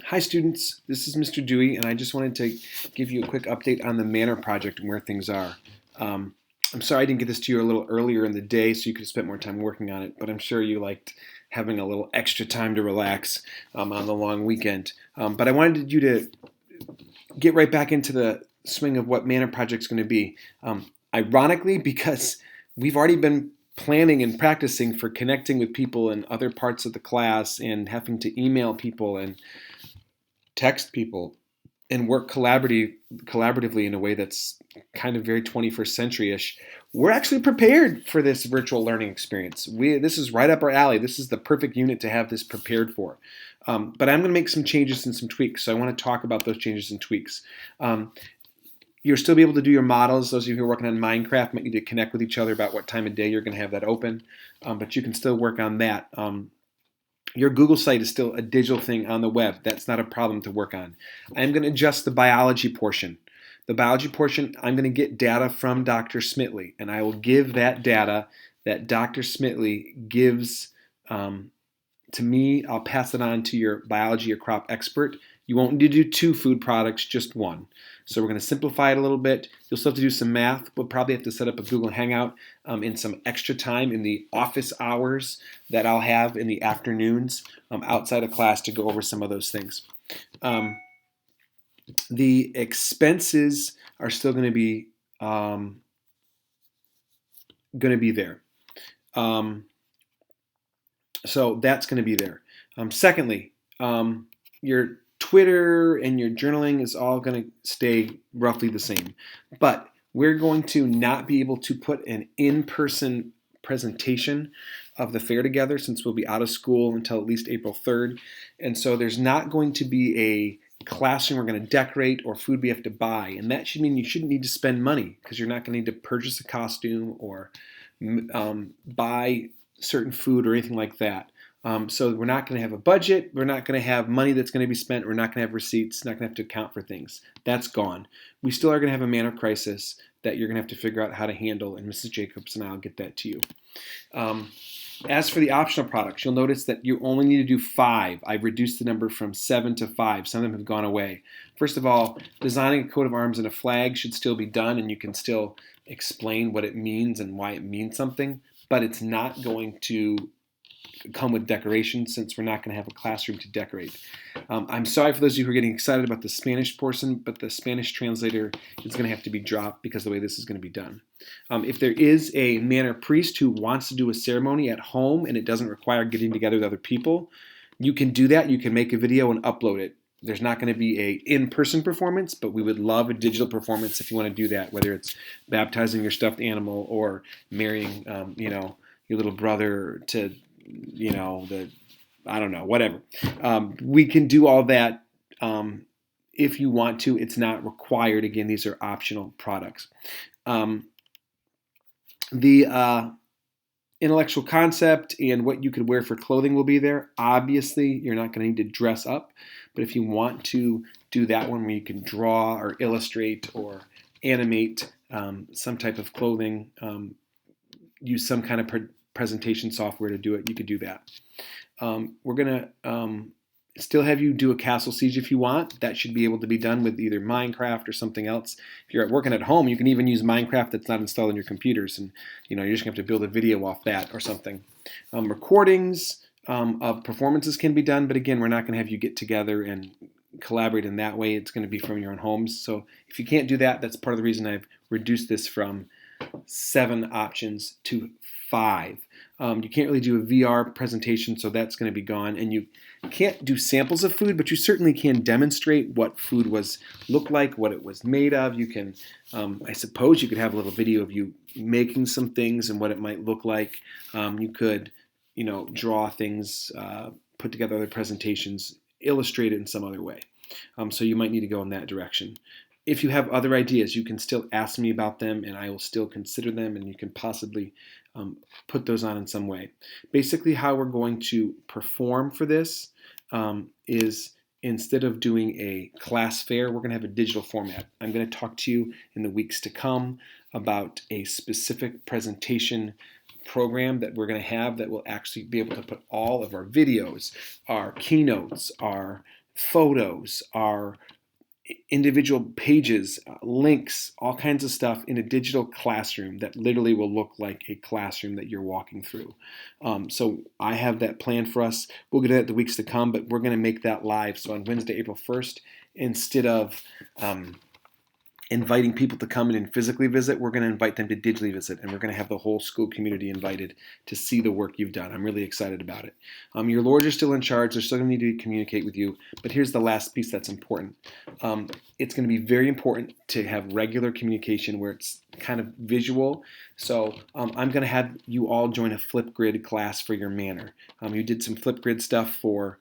Hi students, this is Mr. Dewey and I just wanted to give you a quick update on the Manor project and where things are. Um, I'm sorry I didn't get this to you a little earlier in the day so you could have spent more time working on it, but I'm sure you liked having a little extra time to relax on the long weekend. But I wanted you to get right back into the swing of what Manor project's going to be. Ironically, because we've already been planning and practicing for connecting with people in other parts of the class and having to email people and text people and work collaboratively in a way that's kind of very 21st century-ish. We're actually prepared for this virtual learning experience. This is right up our alley. This is the perfect unit to have this prepared for. But I'm going to make some changes and some tweaks, so I want to talk about those changes and tweaks. You'll still be able to do your models. Those of you who are working on Minecraft might need to connect with each other about what time of day you're going to have that open, but you can still work on that. Your Google site is still a digital thing on the web. That's not a problem to work on. I'm going to adjust the biology portion. The biology portion, I'm going to get data from Dr. Smitley, and I will give that data that Dr. Smitley gives to me. I'll pass it on to your biology or crop expert. You won't need to do 2 food products, just 1. So we're going to simplify it a little bit. You'll still have to do some math. We'll probably have to set up a Google Hangout in some extra time in the office hours that I'll have in the afternoons outside of class to go over some of those things. The expenses are still going to be there. So that's going to be there. Secondly, your Twitter and your journaling is all going to stay roughly the same. But we're going to not be able to put an in-person presentation of the fair together since we'll be out of school until at least April 3rd. And so there's not going to be a classroom we're going to decorate or food we have to buy. And that should mean you shouldn't need to spend money because you're not going to need to purchase a costume or buy certain food or anything like that. So we're not going to have a budget. We're not going to have money that's going to be spent. We're not going to have receipts. Not going to have to account for things. That's gone. We still are going to have a Manor crisis that you're going to have to figure out how to handle, and Mrs. Jacobs and I'll get that to you. As for the optional products, you'll notice that you only need to do 5. I've reduced the number from 7 to 5. Some of them have gone away. First of all, designing a coat of arms and a flag should still be done, and you can still explain what it means and why it means something, but it's not going to come with decorations since we're not going to have a classroom to decorate. I'm sorry for those of you who are getting excited about the Spanish portion, but the Spanish translator is going to have to be dropped because of the way this is going to be done. If there is a Manor priest who wants to do a ceremony at home and it doesn't require getting together with other people, you can do that. You can make a video and upload it. There's not going to be a in-person performance, but we would love a digital performance if you want to do that, whether it's baptizing your stuffed animal or marrying, your little brother to, I don't know, whatever. We can do all that if you want to. It's not required. Again, these are optional products. The intellectual concept and what you could wear for clothing will be there. Obviously, you're not going to need to dress up, but if you want to do that one where you can draw or illustrate or animate some type of clothing, use some kind of presentation software to do it, you could do that. We're going to still have you do a castle siege if you want. That should be able to be done with either Minecraft or something else. If you're working at home, you can even use Minecraft that's not installed on your computers, and you're just going to have to build a video off that or something. Recordings of performances can be done, but again, we're not going to have you get together and collaborate in that way. It's going to be from your own homes. So if you can't do that, that's part of the reason I've reduced this from 7 options to 5. You can't really do a VR presentation, so that's going to be gone. And you can't do samples of food, but you certainly can demonstrate what food looked like, what it was made of. You can, I suppose, you could have a little video of you making some things and what it might look like. You could, draw things, put together other presentations, illustrate it in some other way. So you might need to go in that direction. If you have other ideas, you can still ask me about them, and I will still consider them, and you can possibly put those on in some way. Basically, how we're going to perform for this is instead of doing a class fair, we're going to have a digital format. I'm going to talk to you in the weeks to come about a specific presentation program that we're going to have that will actually be able to put all of our videos, our keynotes, our photos, our individual pages, links, all kinds of stuff in a digital classroom that literally will look like a classroom that you're walking through. So I have that planned for us. We'll get it the weeks to come, but we're going to make that live. So on Wednesday, April 1st, instead of inviting people to come in and physically visit, we're going to invite them to digitally visit, and we're going to have the whole school community invited to see the work you've done. I'm really excited about it. Your lords are still in charge. They're still going to need to communicate with you, but here's the last piece that's important. It's going to be very important to have regular communication where it's kind of visual. So I'm going to have you all join a Flipgrid class for your Manor. You did some Flipgrid stuff for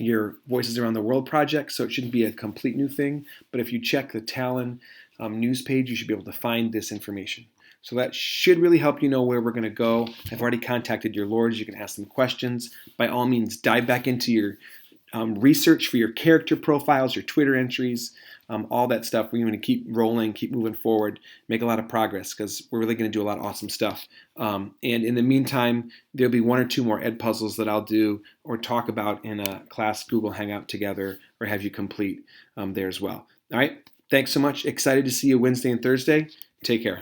your Voices Around the World project, so it shouldn't be a complete new thing. But if you check the Talon news page, you should be able to find this information. So that should really help you know where we're going to go. I've already contacted your lords. You can ask them questions. By all means, dive back into your research for your character profiles, your Twitter entries, all that stuff. We're going to keep rolling, keep moving forward, make a lot of progress because we're really going to do a lot of awesome stuff. And in the meantime, there'll be one or two more ed puzzles that I'll do or talk about in a class Google Hangout together or have you complete there as well. All right. Thanks so much. Excited to see you Wednesday and Thursday. Take care.